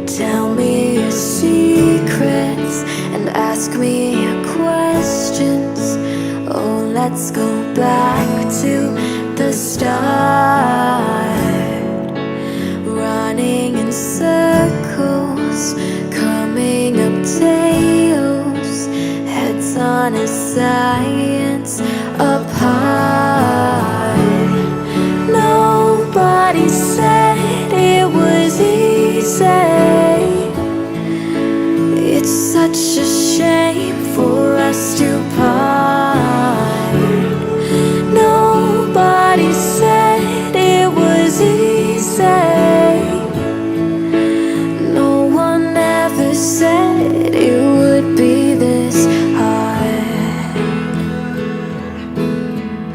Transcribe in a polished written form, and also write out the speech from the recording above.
Tell me your secrets and ask me your questions. Oh, let's go back to the start. Running in circles, coming up tails, heads on a side.